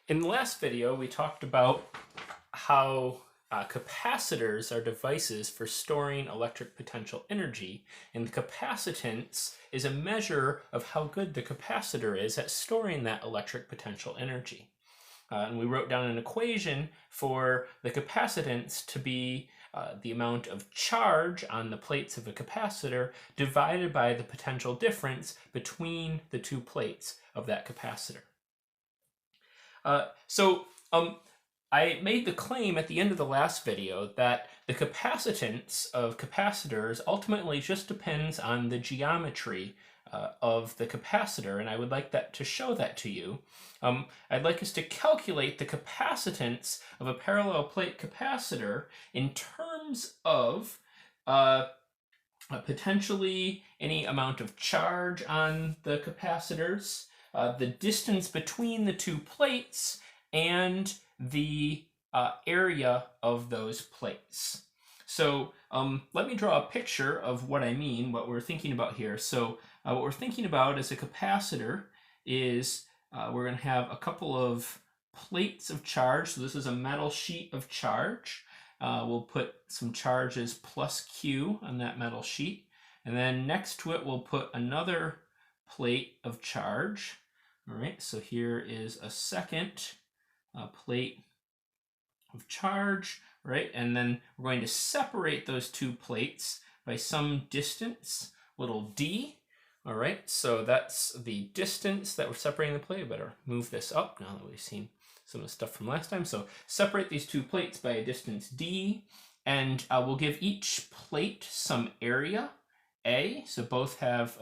In the last video, we talked about how capacitors are devices for storing electric potential energy, and the capacitance is a measure of how good the capacitor is at storing that electric potential energy. And we wrote down an equation for the capacitance to be the amount of charge on the plates of a capacitor divided by the potential difference between the two plates of that capacitor. I made the claim at the end of the last video that the capacitance of capacitors ultimately just depends on the geometry of the capacitor, and I would like to show that to you. I'd like us to calculate the capacitance of a parallel plate capacitor in terms of potentially any amount of charge on the capacitors, the distance between the two plates, and the area of those plates. So let me draw a picture of what I mean, what we're thinking about here. So what we're thinking about as a capacitor is we're going to have a couple of plates of charge. So this is a metal sheet of charge. We'll put some charges plus Q on that metal sheet. And then next to it, we'll put another plate of charge. All right, so here is a second plate of charge, right? And then we're going to separate those two plates by some distance, little d. All right, so that's the distance that we're separating the plate. I better move this up now that we've seen some of the stuff from last time. So separate these two plates by a distance d, and we'll give each plate some area A. So both have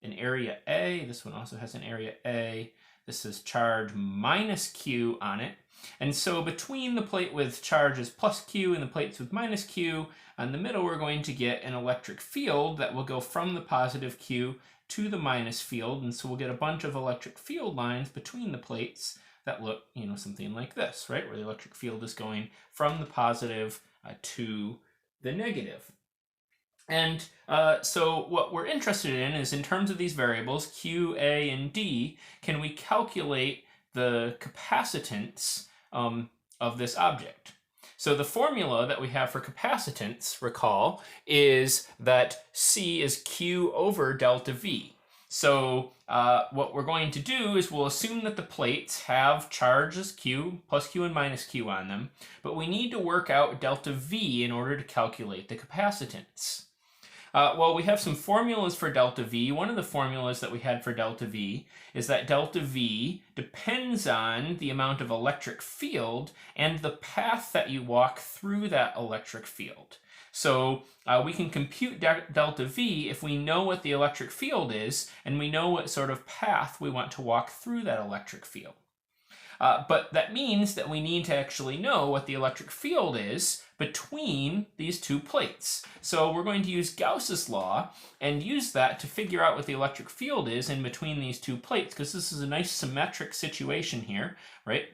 an area A. This one also has an area A. This is charge minus Q on it. And so between the plate with charges plus Q and the plates with minus Q, on the middle we're going to get an electric field that will go from the positive Q to the minus field. And so we'll get a bunch of electric field lines between the plates that look, something like this, right? Where the electric field is going from the positive to the negative. And so what we're interested in is, in terms of these variables, Q, A, and D, can we calculate the capacitance of this object? So the formula that we have for capacitance, recall, is that C is Q over delta V. So what we're going to do is we'll assume that the plates have charges Q, plus Q and minus Q on them, but we need to work out delta V in order to calculate the capacitance. Well, we have some formulas for delta V. One of the formulas that we had for delta V is that delta V depends on the amount of electric field and the path that you walk through that electric field. So we can compute delta V if we know what the electric field is and we know what sort of path we want to walk through that electric field. But that means that we need to actually know what the electric field is between these two plates. So we're going to use Gauss's law and use that to figure out what the electric field is in between these two plates, because this is a nice symmetric situation here, right?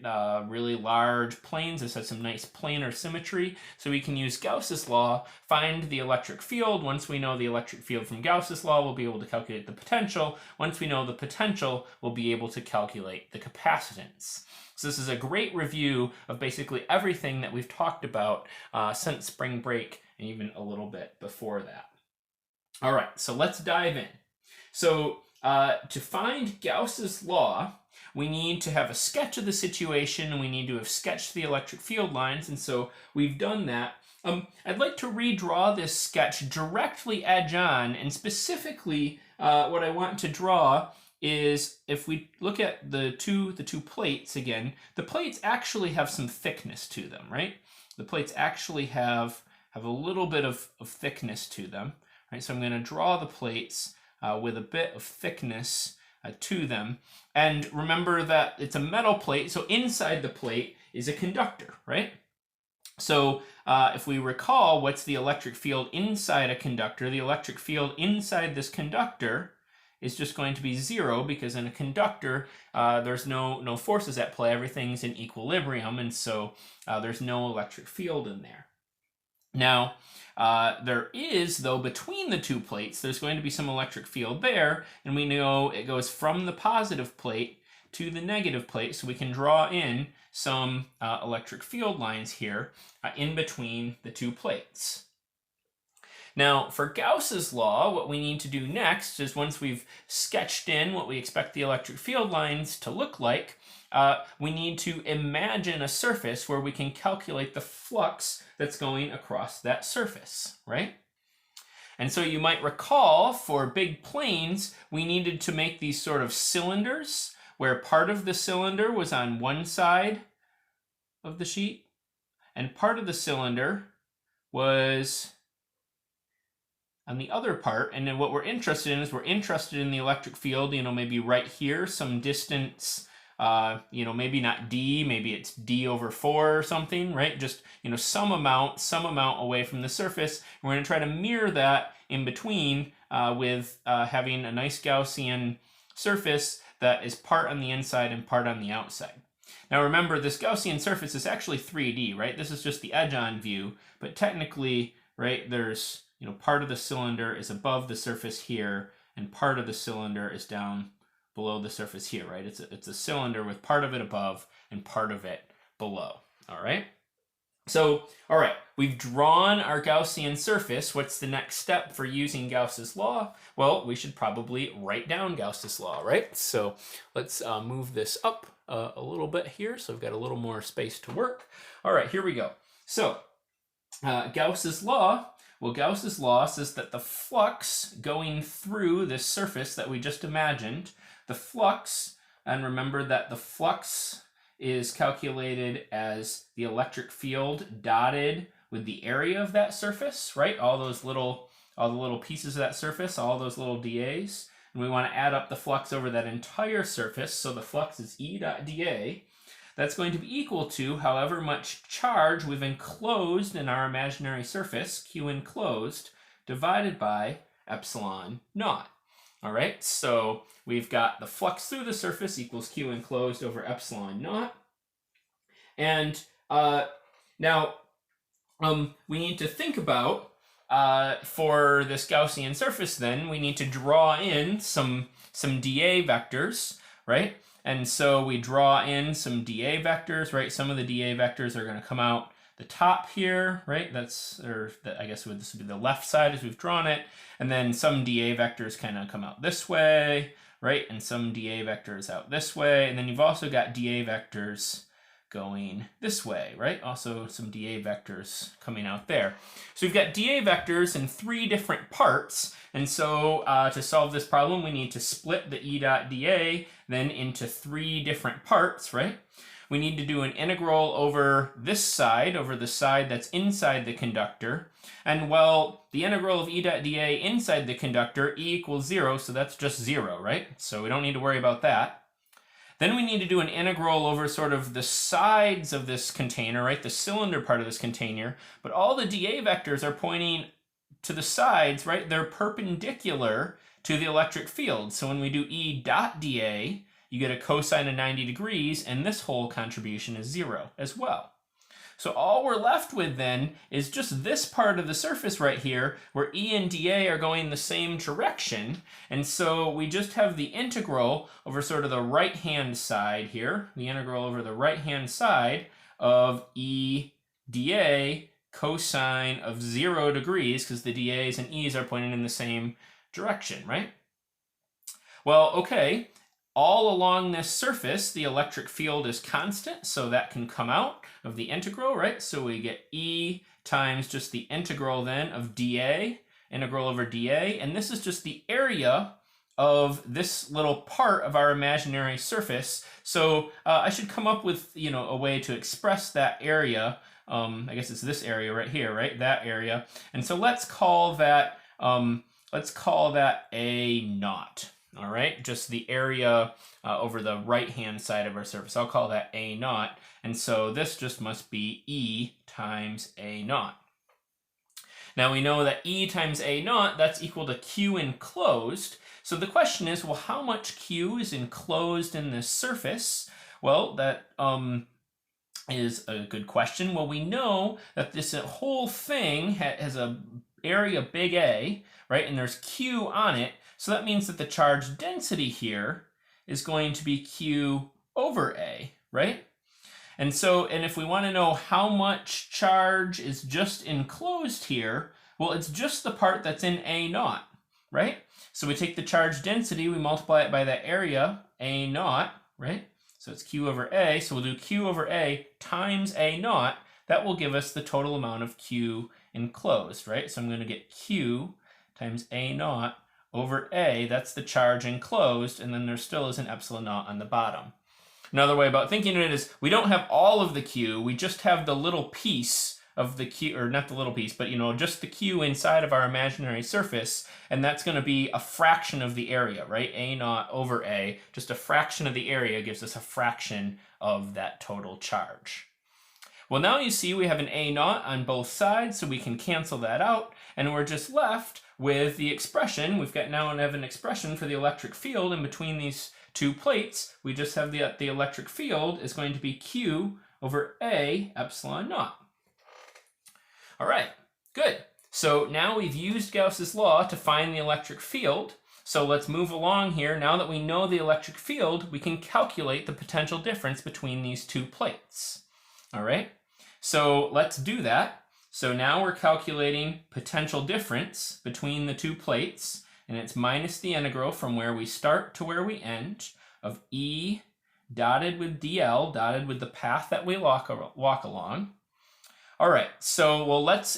Really large planes. This has some nice planar symmetry. So we can use Gauss's law, find the electric field. Once we know the electric field from Gauss's law, we'll be able to calculate the potential. Once we know the potential, we'll be able to calculate the capacitance. So this is a great review of basically everything that we've talked about since spring break and even a little bit before that. All right, so let's dive in. So to find Gauss's law, we need to have a sketch of the situation, and we need to have sketched the electric field lines, and so we've done that. I'd like to redraw this sketch directly edge on, and specifically what I want to draw is, if we look at the two plates again, the plates actually have some thickness to them, right? The plates actually have a little bit of thickness to them, right? So I'm going to draw the plates with a bit of thickness to them. And remember that it's a metal plate, so inside the plate is a conductor, right? So if we recall, what's the electric field inside a conductor? The electric field inside this conductor is just going to be 0, because in a conductor there's no forces at play. Everything's in equilibrium, and so there's no electric field in there. Now there is, though, between the two plates, there's going to be some electric field there, and we know it goes from the positive plate to the negative plate, so we can draw in some electric field lines here in between the two plates. Now, for Gauss's law, what we need to do next is, once we've sketched in what we expect the electric field lines to look like, we need to imagine a surface where we can calculate the flux that's going across that surface, right? And so you might recall, for big planes, we needed to make these sort of cylinders, where part of the cylinder was on one side of the sheet, and part of the cylinder was on the other part. And then what we're interested in is we're interested in the electric field, maybe right here, some distance, maybe not d, maybe it's d over 4 or something, right? Just, some amount away from the surface. And we're going to try to mirror that in between with having a nice Gaussian surface that is part on the inside and part on the outside. Now remember, this Gaussian surface is actually 3D, right? This is just the edge-on view, but technically, right, there's, part of the cylinder is above the surface here, and part of the cylinder is down below the surface here, right? It's a cylinder with part of it above and part of it below, all right? So, all right, we've drawn our Gaussian surface. What's the next step for using Gauss's law? Well, we should probably write down Gauss's law, right? So let's move this up a little bit here, so I've got a little more space to work. All right, here we go. So Gauss's law, well, Gauss's law says that the flux going through this surface that we just imagined, the flux, and remember that the flux is calculated as the electric field dotted with the area of that surface, right? All the little pieces of that surface, all those little dAs. And we want to add up the flux over that entire surface, so the flux is E dot dA. That's going to be equal to however much charge we've enclosed in our imaginary surface, Q enclosed, divided by epsilon naught. All right, so we've got the flux through the surface equals Q enclosed over epsilon naught. And now we need to think about, for this Gaussian surface then, we need to draw in some dA vectors, right? And so we draw in some dA vectors, right? Some of the dA vectors are going to come out the top here, right? This would be the left side as we've drawn it. And then some dA vectors kind of come out this way, right? And some dA vectors out this way. And then you've also got dA vectors going this way, right? Also some dA vectors coming out there. So we've got dA vectors in 3 different parts. And so to solve this problem, we need to split the E dot dA then into 3 different parts, right? We need to do an integral over this side, over the side that's inside the conductor. And well, the integral of E dot dA inside the conductor, E equals 0, so that's just 0, right? So we don't need to worry about that. Then we need to do an integral over sort of the sides of this container, right? The cylinder part of this container. But all the dA vectors are pointing to the sides, right? They're perpendicular to the electric field. So when we do E dot dA, you get a cosine of 90 degrees, and this whole contribution is 0 as well. So all we're left with then is just this part of the surface right here, where E and dA are going the same direction. And so we just have the integral over sort of the right-hand side here, the integral over the right-hand side of E dA cosine of 0 degrees, because the dAs and E's are pointing in the same direction, right? Well, okay. All along this surface, the electric field is constant, so that can come out of the integral, right? So we get E times just the integral then of dA, integral over dA, and this is just the area of this little part of our imaginary surface. So I should come up with, a way to express that area. I guess it's this area right here, right? That area. And so let's call that A naught. All right, just the area over the right-hand side of our surface. I'll call that A naught. And so this just must be E times A naught. Now we know that E times A naught, that's equal to Q enclosed. So the question is, well, how much Q is enclosed in this surface? Well, that is a good question. Well, we know that this whole thing has a area big A, right? And there's Q on it. So that means that the charge density here is going to be Q over A, right? And if we want to know how much charge is just enclosed here, well, it's just the part that's in A naught, right? So we take the charge density, we multiply it by that area, A naught, right? So it's Q over A, so we'll do Q over A times A naught. That will give us the total amount of Q enclosed, right? So I'm going to get Q times A naught over A, that's the charge enclosed, and then there still is an epsilon naught on the bottom. Another way about thinking of it is we don't have all of the Q, we just have the little piece of the Q, or not the little piece, but just the Q inside of our imaginary surface, and that's going to be a fraction of the area, right? A naught over A, just a fraction of the area gives us a fraction of that total charge. Well, now you see we have an A naught on both sides, so we can cancel that out, and we're just left with the expression. We've got now an expression for the electric field in between these two plates. We just have the electric field is going to be Q over A epsilon naught. All right, good. So now we've used Gauss's law to find the electric field. So let's move along here. Now that we know the electric field, we can calculate the potential difference between these two plates. All right, so let's do that. So now we're calculating potential difference between the two plates, and it's minus the integral from where we start to where we end of E dotted with dl, dotted with the path that we walk along. All right, so let's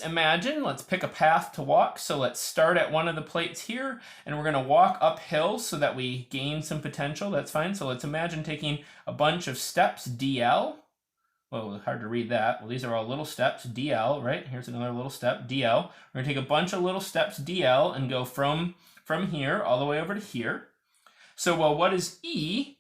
pick a path to walk. So let's start at one of the plates here, and we're gonna walk uphill so that we gain some potential. That's fine. So let's imagine taking a bunch of steps dl. Well, hard to read that. Well, these are all little steps, dl, right? Here's another little step, dl. We're gonna take a bunch of little steps, dl, and go from here all the way over to here. So, well, what is E?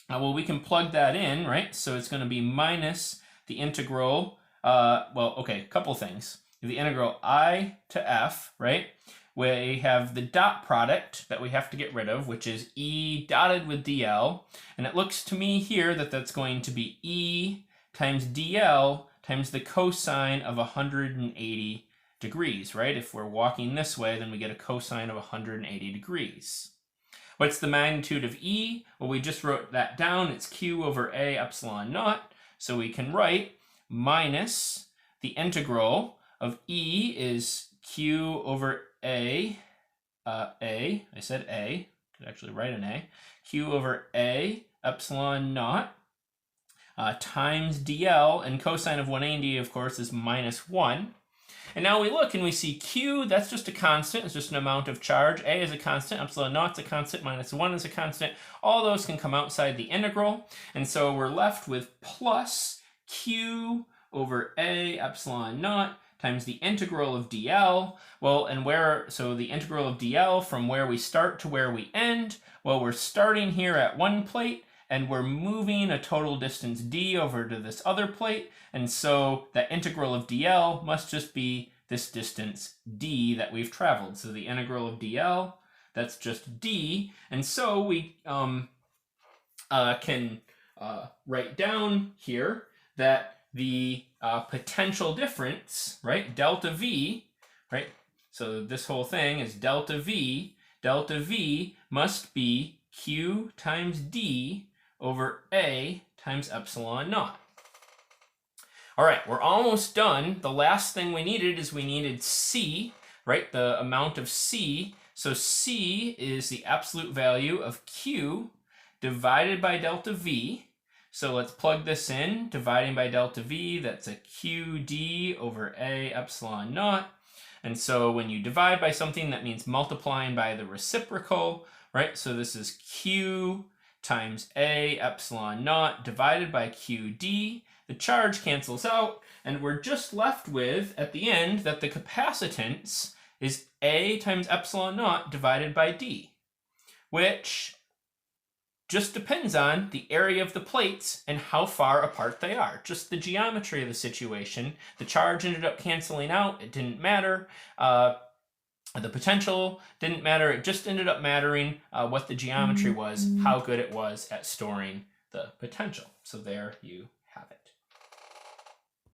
Well, we can plug that in, right? So it's gonna be minus the integral, a couple things. The integral I to F, right? We have the dot product that we have to get rid of, which is E dotted with dl. And it looks to me here that that's going to be E times dl times the cosine of 180 degrees, right? If we're walking this way, then we get a cosine of 180 degrees. What's the magnitude of E? Well, we just wrote that down. It's Q over A epsilon naught. So we can write minus the integral of E is Q over I said A, could actually write an A, Q over A epsilon naught times dl, and cosine of 180, of course, is minus 1. And now we look and we see Q, that's just a constant, it's just an amount of charge. A is a constant, epsilon naught's a constant, minus 1 is a constant. All those can come outside the integral. And so we're left with plus Q over A epsilon naught times the integral of dl. Well, and so the integral of dl from where we start to where we end, well, we're starting here at one plate, and we're moving a total distance d over to this other plate, and so that integral of dl must just be this distance d that we've traveled. So the integral of dl, that's just d, and so we can write down here that the potential difference, right, delta v, right, so this whole thing is delta v must be q times d over A times epsilon naught. All right, we're almost done. The last thing we needed C, right? The amount of C. So C is the absolute value of Q divided by delta V. So let's plug this in. Dividing by delta V, that's a QD over A epsilon naught. And so when you divide by something, that means multiplying by the reciprocal, right? So this is Q times A epsilon naught divided by QD. The charge cancels out, and we're just left with, at the end, that the capacitance is A times epsilon naught divided by D, which just depends on the area of the plates and how far apart they are. Just the geometry of the situation. The charge ended up canceling out. It didn't matter. The potential didn't matter. It just ended up mattering what the geometry was, how good it was at storing the potential. So there you